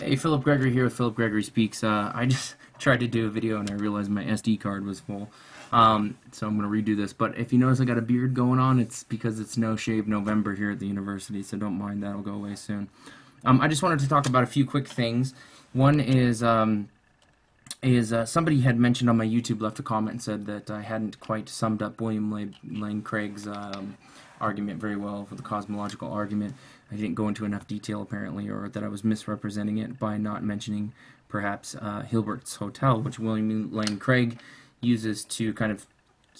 Hey, Philip Gregory here with Philip Gregory Speaks. I just tried to do a video and I realized my SD card was full. So I'm going to redo this. But if you notice I got a beard going on, it's because it's No Shave November here at the university, so don't mind, that'll go away soon. I just wanted to talk about a few quick things. One is somebody had mentioned on my YouTube, left a comment and said that I hadn't quite summed up William Lane Craig's argument very well for the cosmological argument. I didn't go into enough detail apparently, or that I was misrepresenting it by not mentioning perhaps Hilbert's Hotel, which William Lane Craig uses to kind of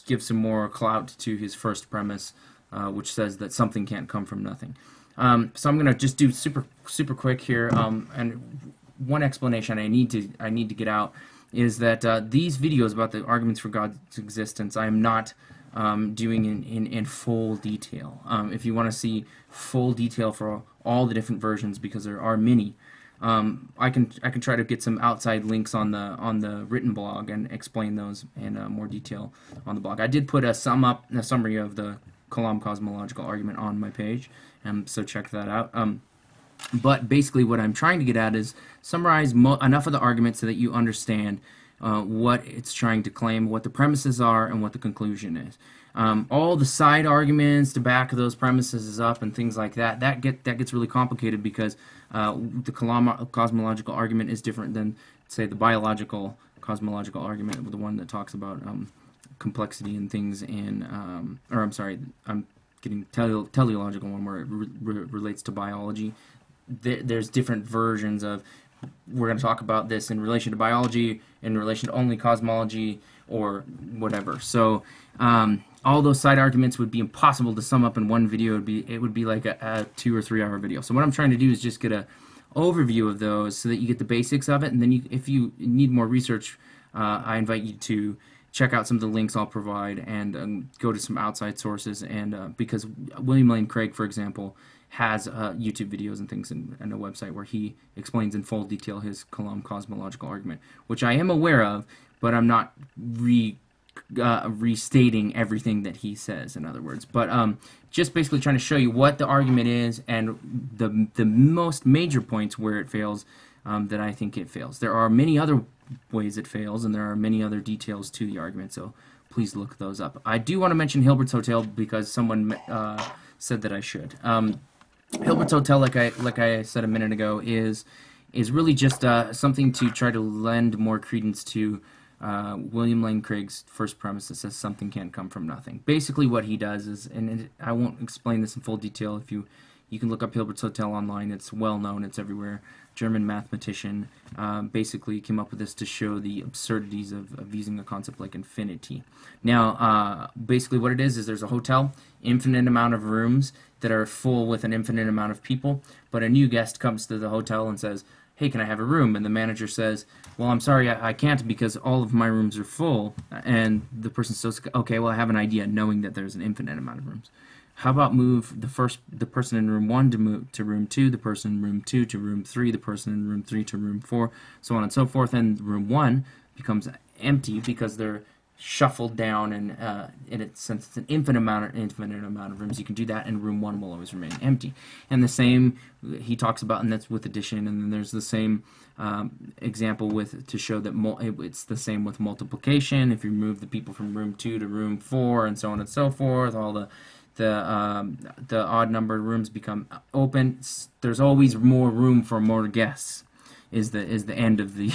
give some more clout to his first premise, which says that something can't come from nothing. So I'm going to just do super quick here, and one explanation I need to get out is that these videos about the arguments for God's existence I am not doing in full detail. If you want to see full detail for all the different versions, because there are many, I can try to get some outside links on the written blog and explain those in more detail on the blog. I did put a summary of the Kalam cosmological argument on my page, so check that out. But basically what I'm trying to get at is summarize enough of the argument so that you understand what it's trying to claim, what the premises are, and what the conclusion is. All the side arguments to back those premises up and things like that gets really complicated, because the Kalam cosmological argument is different than, say, the biological cosmological argument, the one that talks about complexity and things in, or I'm sorry, I'm getting teleological one where it relates to biology. There's different versions of, we're going to talk about this in relation to biology, in relation to only cosmology, or whatever. So all those side arguments would be impossible to sum up in one video. It would be like a 2 or 3 hour video. So what I'm trying to do is just get a overview of those so that you get the basics of it, and then if you need more research, I invite you to check out some of the links I'll provide and go to some outside sources, and because William Lane Craig, for example, has YouTube videos and things and a website where he explains in full detail his Kalam cosmological argument, which I am aware of, but I'm not restating everything that he says, in other words. But just basically trying to show you what the argument is and the most major points where it fails, that I think it fails. There are many other ways it fails, and there are many other details to the argument, so please look those up. I do want to mention Hilbert's Hotel because someone said that I should. Hilbert's Hotel, like I said a minute ago, is really just something to try to lend more credence to William Lane Craig's first premise that says something can't come from nothing. Basically what he does is, and I won't explain this in full detail, if you can look up Hilbert's Hotel online, it's well known, it's everywhere. German mathematician basically came up with this to show the absurdities of using a concept like infinity. Now, basically what it is there's a hotel, infinite amount of rooms that are full with an infinite amount of people, but a new guest comes to the hotel and says, hey, can I have a room? And the manager says, well, I'm sorry, I can't because all of my rooms are full. And the person says, okay, well, I have an idea, knowing that there's an infinite amount of rooms. How about move the person in room 1 to room 2, the person in room 2 to room 3, the person in room 3 to room 4, so on and so forth, and room 1 becomes empty because they're shuffled down, and since it's an infinite amount of rooms, you can do that, and room 1 will always remain empty. And the same he talks about, and that's with addition, and then there's the same example to show that it's the same with multiplication. If you move the people from room 2 to room 4, and so on and so forth, all the odd numbered rooms become open. There's always more room for more guests, is the end of the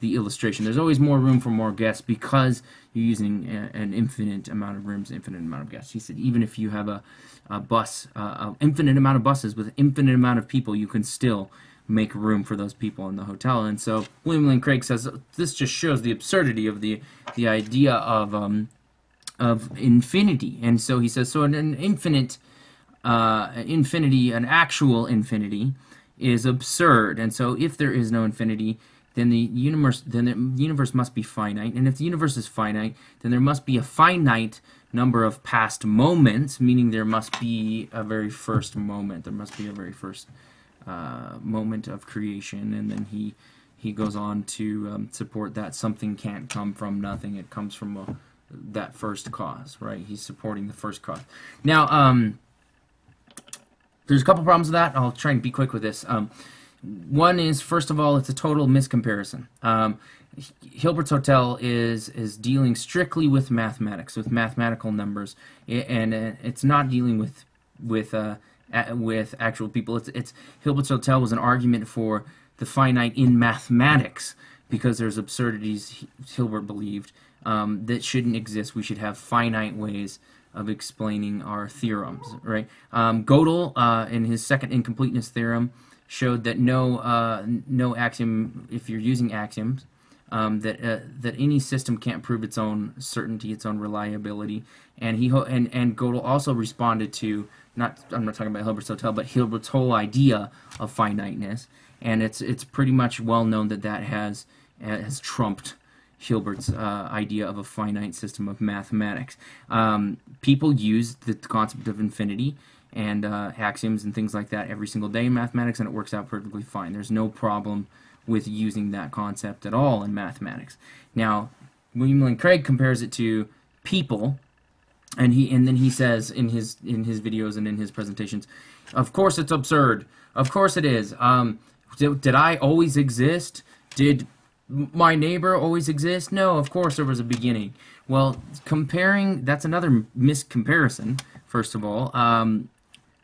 illustration. There's always more room for more guests because you're using an infinite amount of rooms, infinite amount of guests. He said even if you have a bus, an infinite amount of buses with an infinite amount of people, you can still make room for those people in the hotel. And so William Lane Craig says this just shows the absurdity of the idea of infinity. And so he says, so an infinity, an actual infinity, is absurd. And so if there is no infinity, then the universe must be finite. And if the universe is finite, then there must be a finite number of past moments, meaning there must be a very first moment. There must be a very first moment of creation. And then he goes on to support that something can't come from nothing. It comes from that first cause, right? He's supporting the first cause. Now, there's a couple problems with that. I'll try and be quick with this. One is, first of all, it's a total miscomparison. Hilbert's Hotel is dealing strictly with mathematics, with mathematical numbers, and it's not dealing with actual people. It's Hilbert's Hotel was an argument for the finite in mathematics, because there's absurdities Hilbert believed that shouldn't exist. We should have finite ways of explaining our theorems, right? Gödel, in his second incompleteness theorem, showed that no axiom, if you're using axioms, that any system can't prove its own certainty, its own reliability, and Gödel also responded to, I'm not talking about Hilbert's Hotel, but Hilbert's whole idea of finiteness, and it's pretty much well known that has trumped Hilbert's idea of a finite system of mathematics. People use the concept of infinity and axioms and things like that every single day in mathematics, and it works out perfectly fine. There's no problem with using that concept at all in mathematics. Now, William Lane Craig compares it to people, and then he says in his videos and in his presentations, of course it's absurd. Of course it is. Did I always exist? Did my neighbor always exist? No, of course there was a beginning. Well, that's another miscomparison, first of all.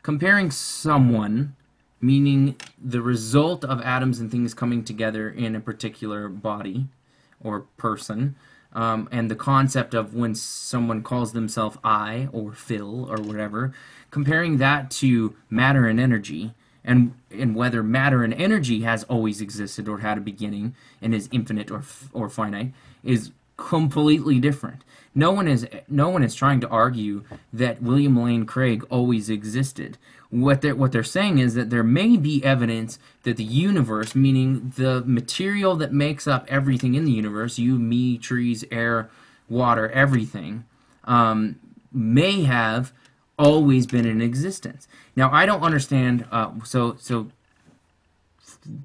Comparing someone, meaning the result of atoms and things coming together in a particular body or person, and the concept of when someone calls themselves I or Phil or whatever, comparing that to matter and energy, and whether matter and energy has always existed or had a beginning and is infinite or finite, is completely different. No one is trying to argue that William Lane Craig always existed. What they're saying is that there may be evidence that the universe, meaning the material that makes up everything in the universe, you, me, trees, air, water, everything, may have always been in existence. Now, I don't understand, so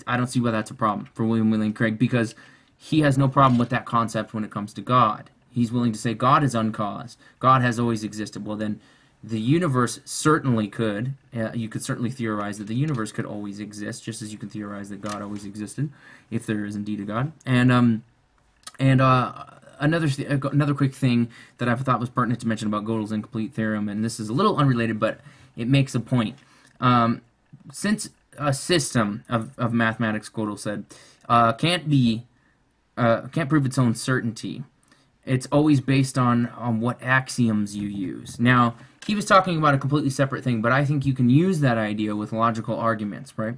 I don't see why that's a problem for William Lane Craig, because he has no problem with that concept when it comes to God. He's willing to say God is uncaused. God has always existed. Well, then the universe certainly could. You could certainly theorize that the universe could always exist, just as you can theorize that God always existed, if there is indeed a God. And another quick thing that I thought was pertinent to mention about Gödel's incomplete theorem, and this is a little unrelated, but it makes a point. Since a system of mathematics, Gödel said, can't prove its own certainty, it's always based on what axioms you use. Now, he was talking about a completely separate thing, but I think you can use that idea with logical arguments, right?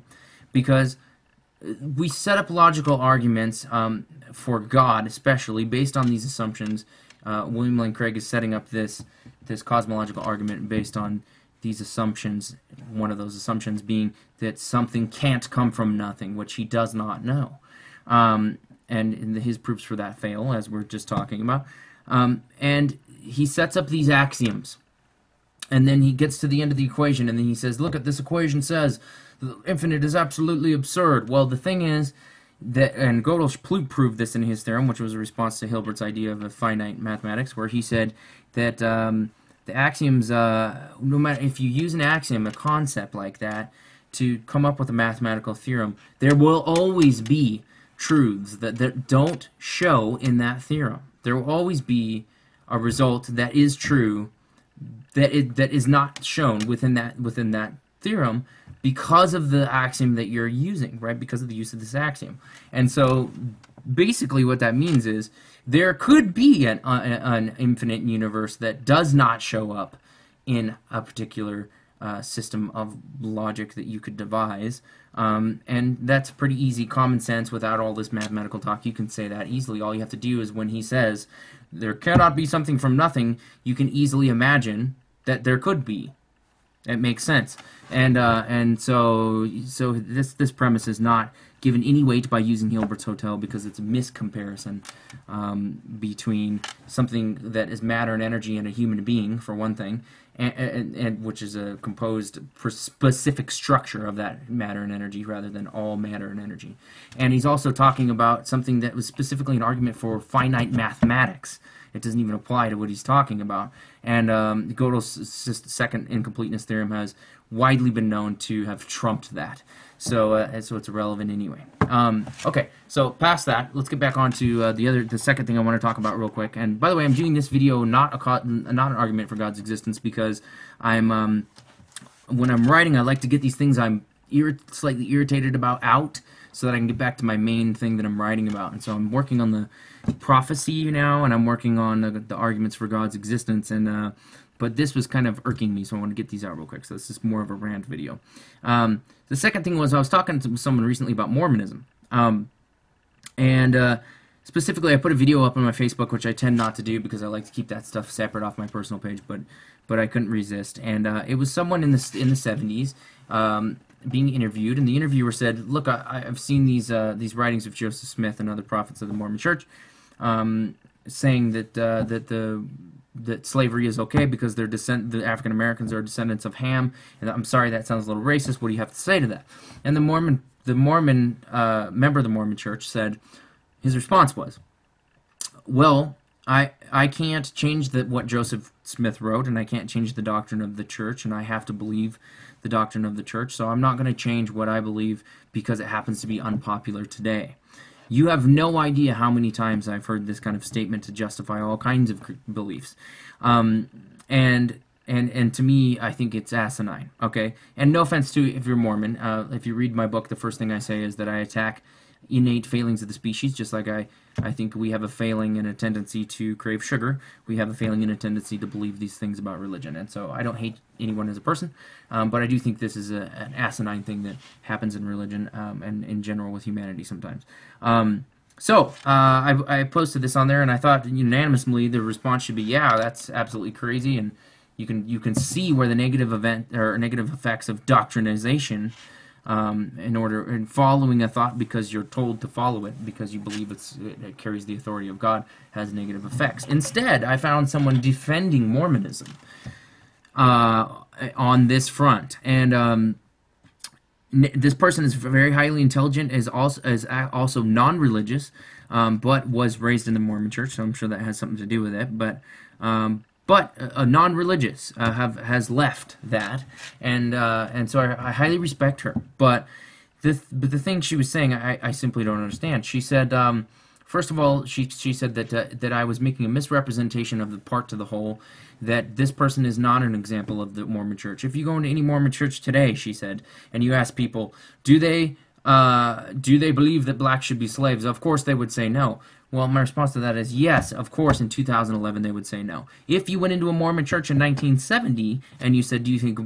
Because we set up logical arguments for God, especially, based on these assumptions. William Lane Craig is setting up this cosmological argument based on these assumptions, one of those assumptions being that something can't come from nothing, which he does not know. And his proofs for that fail, as we're just talking about. And he sets up these axioms. And then he gets to the end of the equation, and then he says, look, this equation says the infinite is absolutely absurd. Well, the thing is that, and Gödel proved this in his theorem, which was a response to Hilbert's idea of a finite mathematics, where he said that the axioms, no matter if you use an axiom, a concept like that, to come up with a mathematical theorem, there will always be truths that don't show in that theorem. There will always be a result that is true that is not shown within that theorem because of the axiom that you're using, right? Because of the use of this axiom. And so basically what that means is there could be an infinite universe that does not show up in a particular system of logic that you could devise, and that's pretty easy, common sense, without all this mathematical talk. You can say that easily. All you have to do is, when he says there cannot be something from nothing, you can easily imagine that there could be. It makes sense. And so this premise is not given any weight by using Hilbert's Hotel, because it's a miscomparison between something that is matter and energy and a human being, for one thing, and which is a composed specific structure of that matter and energy rather than all matter and energy. And he's also talking about something that was specifically an argument for finite mathematics. It doesn't even apply to what he's talking about. And Gödel's second incompleteness theorem has widely been known to have trumped that. So it's irrelevant anyway. Okay, so past that, let's get back on to the second thing I want to talk about real quick. And by the way, I'm doing this video not an argument for God's existence, because I'm when I'm writing, I like to get these things I'm slightly irritated about out, so that I can get back to my main thing that I'm writing about. And so I'm working on the prophecy now, and I'm working on the arguments for God's existence. And but this was kind of irking me, so I want to get these out real quick. So this is more of a rant video. The second thing was, I was talking to someone recently about Mormonism. Specifically, I put a video up on my Facebook, which I tend not to do because I like to keep that stuff separate off my personal page, but I couldn't resist. And it was someone in the 70s being interviewed, and the interviewer said, "Look, I've seen these writings of Joseph Smith and other prophets of the Mormon Church, saying that slavery is okay because the African Americans are descendants of Ham. And I'm sorry, that sounds a little racist. What do you have to say to that?" And the Mormon member of the Mormon Church said, his response was, "Well, I can't change what Joseph Smith wrote, and I can't change the doctrine of the church, and I have to believe the doctrine of the church, so I'm not going to change what I believe because it happens to be unpopular today." You have no idea how many times I've heard this kind of statement to justify all kinds of beliefs. And to me, I think it's asinine, okay? And no offense to if you're Mormon. If you read my book, the first thing I say is that I attack innate failings of the species, just like I think we have a failing and a tendency to crave sugar. We have a failing and a tendency to believe these things about religion. And so I don't hate anyone as a person, but I do think this is an asinine thing that happens in religion and in general with humanity sometimes. I posted this on there, and I thought unanimously the response should be, yeah, that's absolutely crazy, and you can see where the negative effects of doctrinization in following a thought because you're told to follow it because you believe it carries the authority of God has negative effects. Instead, I found someone defending Mormonism on this front, and this person is very highly intelligent, is also non-religious, but was raised in the Mormon Church, so I'm sure that has something to do with it. But non-religious has left that, and so I highly respect her. But the thing she was saying, I simply don't understand. She said, first of all, she said that I was making a misrepresentation of the part to the whole. That this person is not an example of the Mormon Church. If you go into any Mormon church today, she said, and you ask people, do they believe that blacks should be slaves? Of course they would say no. Well, my response to that is yes, of course, in 2011 they would say no. If you went into a Mormon church in 1970 and you said, do you think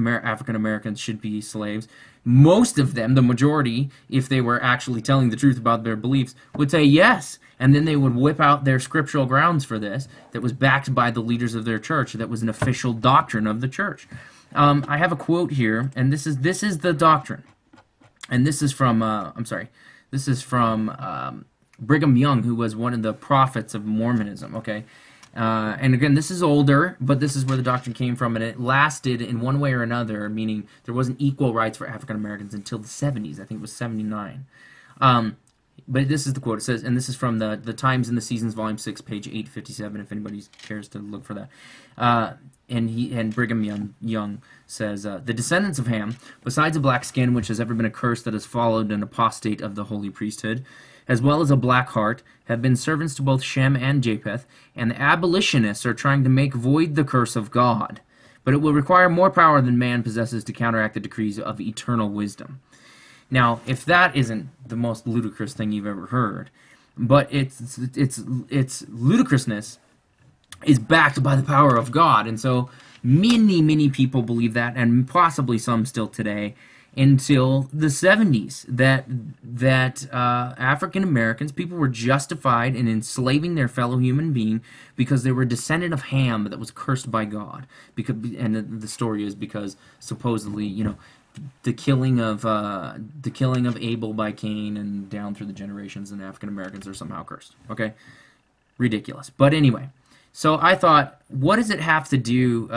African Americans should be slaves? Most of them, the majority, if they were actually telling the truth about their beliefs, would say yes. And then they would whip out their scriptural grounds for this that was backed by the leaders of their church, that was an official doctrine of the church. I have a quote here, and this is the doctrine. And this is from, Brigham Young, who was one of the prophets of Mormonism, okay? And again, this is older, but this is where the doctrine came from, and it lasted in one way or another, meaning there wasn't equal rights for African Americans until the 70s. I think it was 79. But this is the quote. It says, and this is from the Times and the Seasons, Volume 6, page 857, if anybody cares to look for that. And Brigham Young says, the descendants of Ham, besides a black skin, which has ever been a curse that has followed an apostate of the holy priesthood, as well as a black heart, have been servants to both Shem and Japheth, and the abolitionists are trying to make void the curse of God. But it will require more power than man possesses to counteract the decrees of eternal wisdom. Now, if that isn't the most ludicrous thing you've ever heard, but its ludicrousness is backed by the power of God, and so many people believe that, and possibly some still today, until the 70s, that African Americans, people were justified in enslaving their fellow human being because they were a descendant of Ham that was cursed by God. And the story is because supposedly, the killing of Abel by Cain and down through the generations, and African Americans are somehow cursed. Okay, ridiculous. But anyway. So I thought, what does it have to do?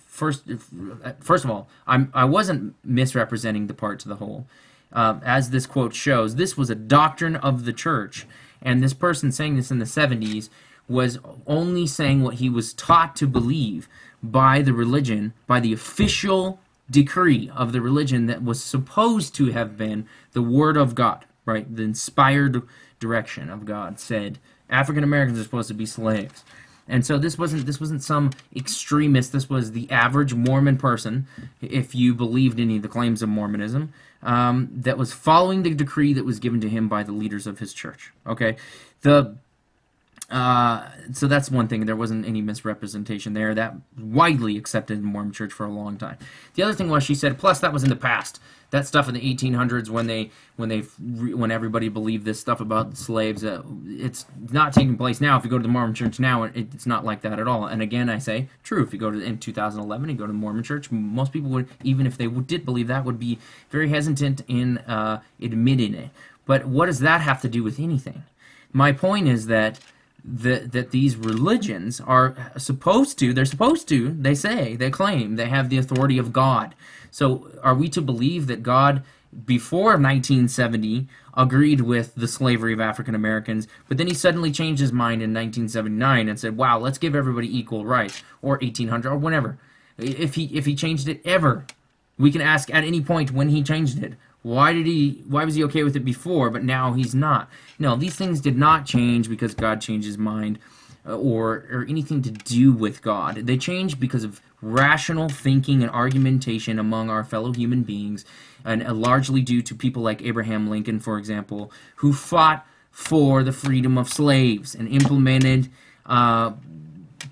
First of all, I wasn't misrepresenting the part to the whole. As this quote shows, this was a doctrine of the church, and this person saying this in the 70s was only saying what he was taught to believe by the religion, by the official decree of the religion that was supposed to have been the Word of God, right? The inspired direction of God said African Americans are supposed to be slaves. And so this wasn't some extremist. This was the average Mormon person, if you believed any of the claims of Mormonism, that was following the decree that was given to him by the leaders of his church. Okay, so that's one thing. There wasn't any misrepresentation there. That widely accepted in the Mormon church for a long time. The other thing was, she said, plus that was in the past. That stuff in the 1800s when everybody believed this stuff about slaves, it's not taking place now. If you go to the Mormon church now, it's not like that at all. And again, I say, true. If you go to in 2011, you go to the Mormon church, most people would, even if they did believe that, would be very hesitant in admitting it. But what does that have to do with anything? My point is that these religions are supposed to, they say, they claim, they have the authority of God. So are we to believe that God, before 1970, agreed with the slavery of African Americans, but then he suddenly changed his mind in 1979 and said, wow, let's give everybody equal rights, or 1800, or whenever. If he changed it ever, we can ask at any point when he changed it. Why was he okay with it before, but now he's not? No, these things did not change because God changed his mind or anything to do with God. They changed because of rational thinking and argumentation among our fellow human beings, and largely due to people like Abraham Lincoln, for example, who fought for the freedom of slaves and implemented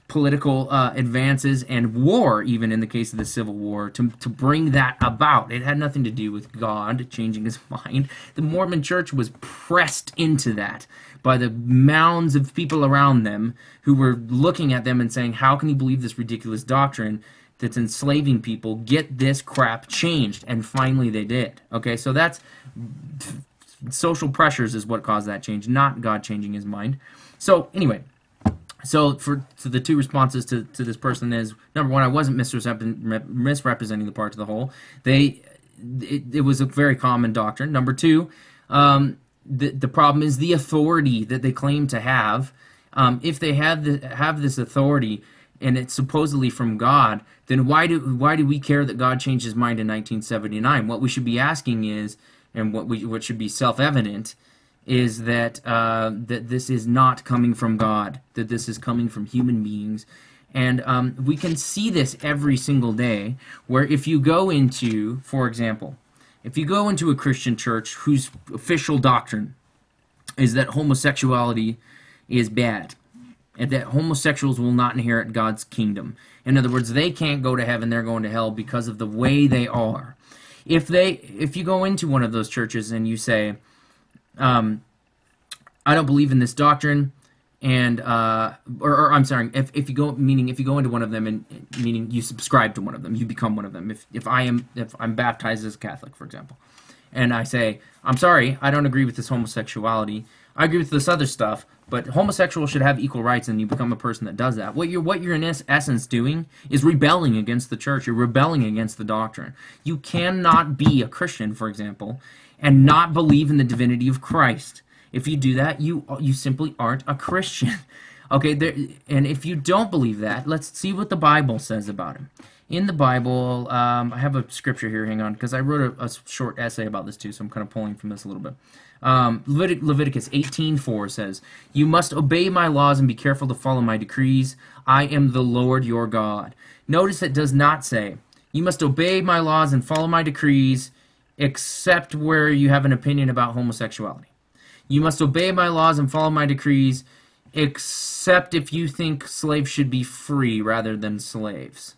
political advances and war, even in the case of the Civil War, to bring that about. It had nothing to do with God changing his mind. The Mormon church was pressed into that by the mounds of people around them who were looking at them and saying, how can you believe this ridiculous doctrine that's enslaving people? Get this crap changed. And finally they did. Okay, so that's social pressures is what caused that change, not God changing his mind. So anyway, so the two responses to this person is, number one, I wasn't misrepresenting the part of the whole. It was a very common doctrine. Number two, the problem is the authority that they claim to have. If they have this authority and it's supposedly from God, then why do we care that God changed his mind in 1979? What we should be asking is, and what should be self-evident, is that that this is not coming from God, that this is coming from human beings. And we can see this every single day, where if you go into, for example, if you go into a Christian church whose official doctrine is that homosexuality is bad, and that homosexuals will not inherit God's kingdom. In other words, they can't go to heaven, they're going to hell because of the way they are. If you go into one of those churches and you say, I don't believe in this doctrine, and or I'm sorry, if you go into one of them, and meaning you subscribe to one of them, you become one of them. If I'm baptized as a Catholic, for example, and I say, I'm sorry, I don't agree with this homosexuality, I agree with this other stuff, but homosexuals should have equal rights, and you become a person that does that. What you're in essence doing is rebelling against the church. You're rebelling against the doctrine. You cannot be a Christian, for example, and not believe in the divinity of Christ. If you do that, you simply aren't a Christian. Okay, and if you don't believe that, let's see what the Bible says about him. In the Bible, I have a scripture here, hang on, because I wrote a short essay about this too, so I'm kind of pulling from this a little bit. Leviticus 18:4 says, "You must obey my laws and be careful to follow my decrees. I am the Lord your God." Notice it does not say, "You must obey my laws and follow my decrees, except where you have an opinion about homosexuality. You must obey my laws and follow my decrees, except if you think slaves should be free rather than slaves."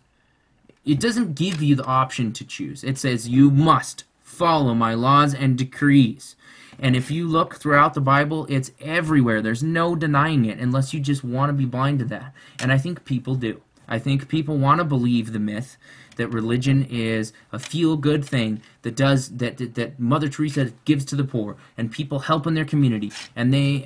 It doesn't give you the option to choose. It says you must follow my laws and decrees. And if you look throughout the Bible, it's everywhere. There's no denying it unless you just want to be blind to that. And I think people do. I think people want to believe the myth that religion is a feel-good thing that Mother Teresa gives to the poor, and people help in their community, and they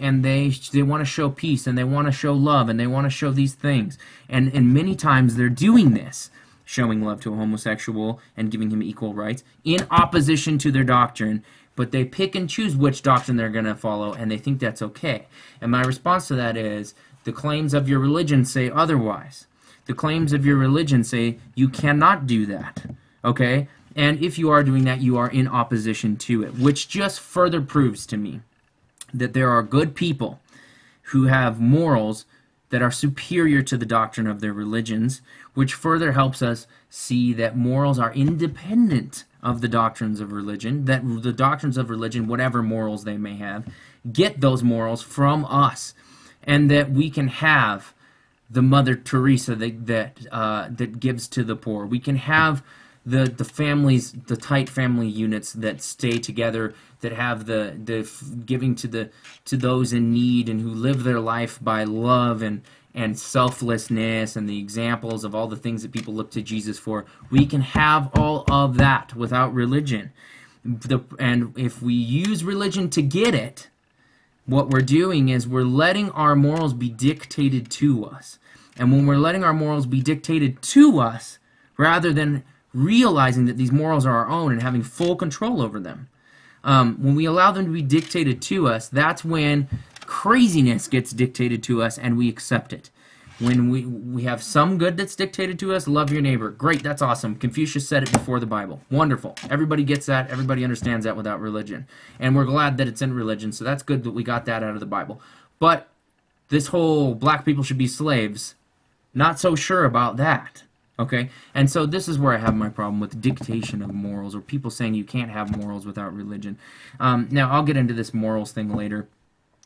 want to show peace, and they want to show love, and they want to show these things. And many times they're doing this, showing love to a homosexual and giving him equal rights, in opposition to their doctrine, but they pick and choose which doctrine they're going to follow, and they think that's okay. And my response to that is, The claims of your religion say otherwise. The claims of your religion say you cannot do that. Okay? And if you are doing that, you are in opposition to it, which just further proves to me that there are good people who have morals that are superior to the doctrine of their religions, which further helps us see that morals are independent of the doctrines of religion, that the doctrines of religion, whatever morals they may have, get those morals from us, and that we can have the Mother Teresa that gives to the poor. We can have the families, the tight family units that stay together, that have the giving to those in need and who live their life by love and selflessness and the examples of all the things that people look to Jesus for. We can have all of that without religion. And if we use religion to get it, what we're doing is we're letting our morals be dictated to us. And when we're letting our morals be dictated to us, rather than realizing that these morals are our own and having full control over them, when we allow them to be dictated to us, that's when craziness gets dictated to us and we accept it. When we have some good that's dictated to us, love your neighbor. Great, that's awesome. Confucius said it before the Bible. Wonderful. Everybody gets that. Everybody understands that without religion. And we're glad that it's in religion, so that's good that we got that out of the Bible. But this whole black people should be slaves, not so sure about that. Okay? And so this is where I have my problem with dictation of morals, or people saying you can't have morals without religion. Now, I'll get into this morals thing later,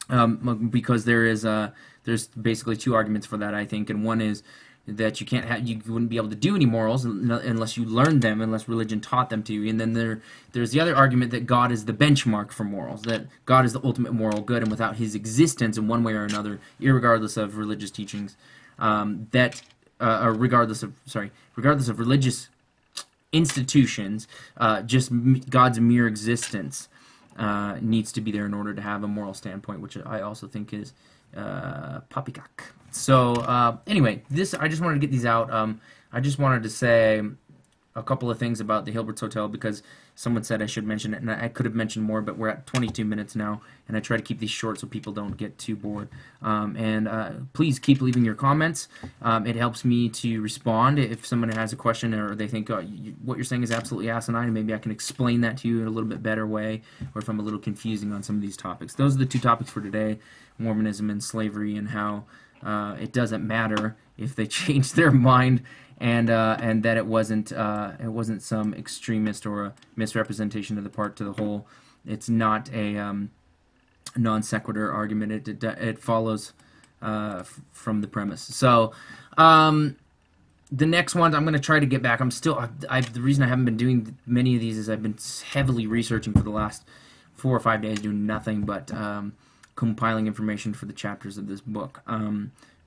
because there's basically two arguments for that, I think. And one is that you wouldn't be able to do any morals unless you learned them, unless religion taught them to you. And then there's the other argument that God is the benchmark for morals, that God is the ultimate moral good, and without his existence in one way or another, irregardless of religious teachings, regardless of religious institutions, just God's mere existence needs to be there in order to have a moral standpoint, which I also think is poppycock. So anyway, I just wanted to get these out. I just wanted to say a couple of things about the Hilbert's Hotel, because someone said I should mention it, and I could have mentioned more, but we're at 22 minutes now, and I try to keep these short so people don't get too bored. Please keep leaving your comments. It helps me to respond if someone has a question, or they think what you're saying is absolutely asinine, and maybe I can explain that to you in a little bit better way, or if I'm a little confusing on some of these topics. Those are the two topics for today: Mormonism and slavery, and how it doesn't matter if they change their mind, and that it wasn't some extremist or a misrepresentation of the part to the whole. It's not a non sequitur argument. It follows from the premise. So the next one, I'm going to try to get back. The reason I haven't been doing many of these is I've been heavily researching for the last 4 or 5 days, doing nothing but compiling information for the chapters of this book.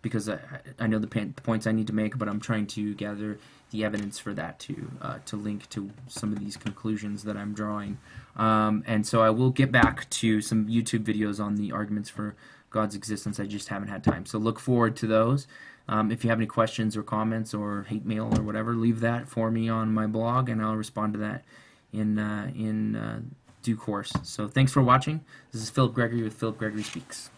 Because I know the points I need to make, but I'm trying to gather the evidence for that to link to some of these conclusions that I'm drawing. And so I will get back to some YouTube videos on the arguments for God's existence. I just haven't had time. So look forward to those. If you have any questions or comments or hate mail or whatever, leave that for me on my blog, and I'll respond to that in due course. So thanks for watching. This is Philip Gregory with Philip Gregory Speaks.